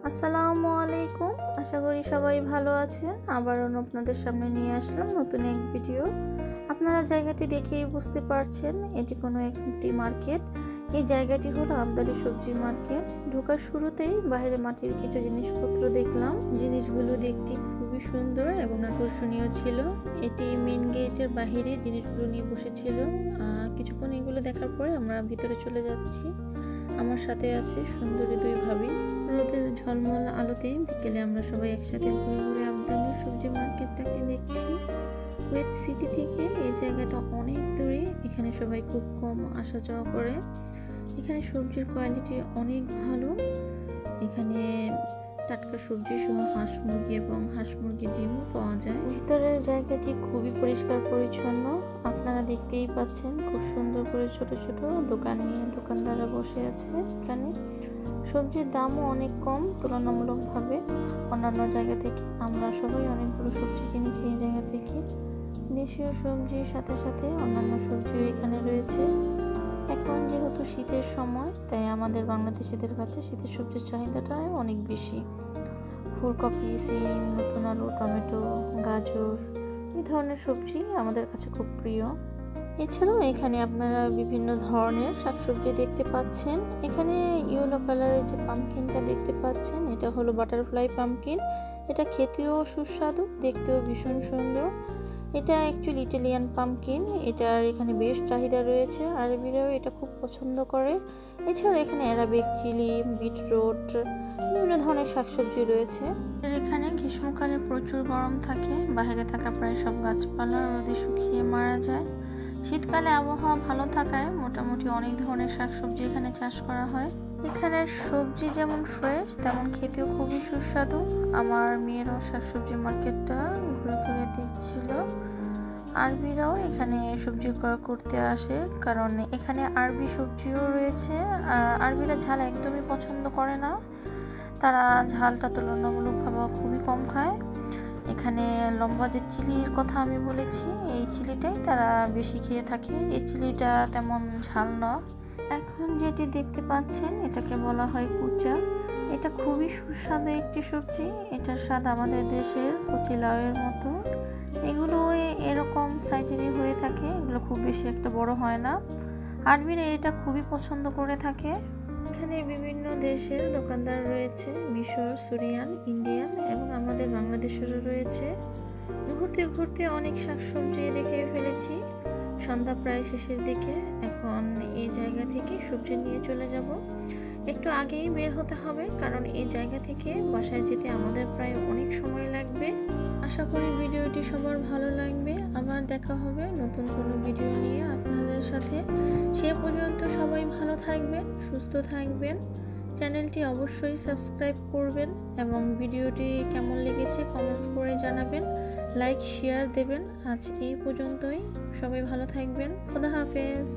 আসসালামু আলাইকুম। আশা করি সবাই ভালো আছেন। আবারও আপনাদের সামনে নিয়ে আসলাম নতুন এক ভিডিও। আপনারা জায়গাটি দেখেই বুঝতে পারছেন এটি কোনো একটি মার্কেট। এই জায়গাটি হলো আমদানি সবজি মার্কেট। ঢোকার শুরুতেই বাইরে মাটির কিছু জিনিসপত্র দেখলাম। জিনিসগুলো দেখতে খুবই সুন্দর এবং আকর্ষণীয় ছিল। এটি মেইন গেটের বাইরে জিনিসগুলো নিয়ে বসেছিল। কিছুক্ষণ এগুলো দেখার পরে আমরা ভিতরে চলে যাচ্ছি। আমার সাথে আছে সুন্দরী দুই ভাবি। রোদের ঝলমল আলোতে বিকেলে আমরা সবাই একসাথে ঘুরে ঘুরে আমদানি সবজি মার্কেটটাকে দেখছি। কুয়েত সিটি থেকে এই জায়গাটা অনেক দূরে। এখানে সবাই খুব কম আসা যাওয়া করে। এখানে সবজির কোয়ালিটি অনেক ভালো। এখানে টাটকা সবজি সহ হাঁস মুরগি এবং হাঁস মুরগির ডিমও পাওয়া যায়। ভিতরের জায়গাটি খুবই পরিষ্কার পরিচ্ছন্ন। আপনারা দেখতেই পাচ্ছেন খুব সুন্দর করে ছোট ছোট দোকান নিয়ে দোকানদাররা বসে আছে। এখানে সবজির দামও অনেক কম তুলনামূলকভাবে অন্যান্য জায়গা থেকে। আমরা সবাই অনেকগুলো সবজি কিনেছি এই জায়গা থেকে। দেশীয় সবজির সাথে সাথে অন্যান্য সবজিও এখানে রয়েছে। এখন যেহেতু শীতের সময়, তাই আমাদের বাংলাদেশিদের কাছে শীতের সবজির চাহিদাটা অনেক বেশি। ফুলকপি, সিম, নতুন আলু, টমেটো, গাজর এই ধরনের সবজি আমাদের কাছে খুব প্রিয়। এছাড়াও এখানে আপনারা বিভিন্ন ধরনের শাকসবজি দেখতে পাচ্ছেন। এখানে ইয়েলো কালারের যে পাম্পকিনটা দেখতে পাচ্ছেন, এটা হলো বাটারফ্লাই পাম্পকিন। এটা খেতেও সুস্বাদু, দেখতেও ভীষণ সুন্দর। এটা অ্যাকচুয়ালি ইটালিয়ান পাম্পকিন। এটার এখানে বেশ চাহিদা রয়েছে, আরবিরাও এটা খুব পছন্দ করে। এছাড়া এখানে অ্যারাবিক চিলি, বিটরুট, বিভিন্ন ধরনের শাকসবজি রয়েছে। এখানে গ্রীষ্মকালে প্রচুর গরম থাকে, বাইরে থাকা প্রায় সব গাছপালা রোদে শুকিয়ে মারা যায়। শীতকালে আবহাওয়া ভালো থাকায় মোটামুটি অনেক ধরনের শাকসবজি এখানে চাষ করা হয়। এখানে সবজি যেমন ফ্রেশ, তেমন খেতেও খুবই সুস্বাদু। আমার মেয়েরও শাকসবজি মার্কেটটা ঘুরে ঘুরে দেখছিল। আরবিরাও এখানে সবজি ক্রয় করতে আসে, কারণ এখানে আরবি সবজিও রয়েছে। আরবিরা ঝাল একদমই পছন্দ করে না, তারা ঝালটা তুলনামূলকভাবে খুবই কম খায়। এখানে লম্বা যে চিলির কথা আমি বলেছি, এই চিলিটাই তারা বেশি খেয়ে থাকে। এই চিলিটা তেমন ঝাল না। এখন যেটি দেখতে পাচ্ছেন এটাকে বলা হয় কুচা। এটা খুবই সুস্বাদু একটি সবজি। এটার স্বাদ আমাদের দেশের কচি লাউয়ের মতো। এগুলো এরকম সাইজেরই হয়ে থাকে, এগুলো খুব বেশি একটা বড় হয় না। আরবিরা এটা খুবই পছন্দ করে থাকে। এখানে বিভিন্ন দেশের দোকানদার রয়েছে, মিশর, সুরিয়ান, ইন্ডিয়ান এবং আমাদের বাংলাদেশেরও রয়েছে। ঘুরতে ঘুরতে অনেক শাকসবজি দেখে ফেলেছি। সন্ধ্যা প্রায় শেষের দিকে। এখন এই জায়গা থেকে সবজি নিয়ে চলে যাব। একটু আগেই বের হতে হবে, কারণ এই জায়গা থেকে বাসায় যেতে আমাদের প্রায় অনেক সময় লাগবে। আশা করি ভিডিওটি সবার ভালো লাগবে। আবার দেখা হবে নতুন কোনো ভিডিও নিয়ে আপনাদের সাথে। সে পর্যন্ত সবাই ভালো থাকবেন, সুস্থ থাকবেন। চ্যানেলটি অবশ্যই সাবস্ক্রাইব করবেন এবং ভিডিওটি কেমন লেগেছে কমেন্টস করে জানাবেন, লাইক শেয়ার দেবেন। আজ এই পর্যন্তই। সবাই ভালো থাকবেন। খোদা হাফেজ।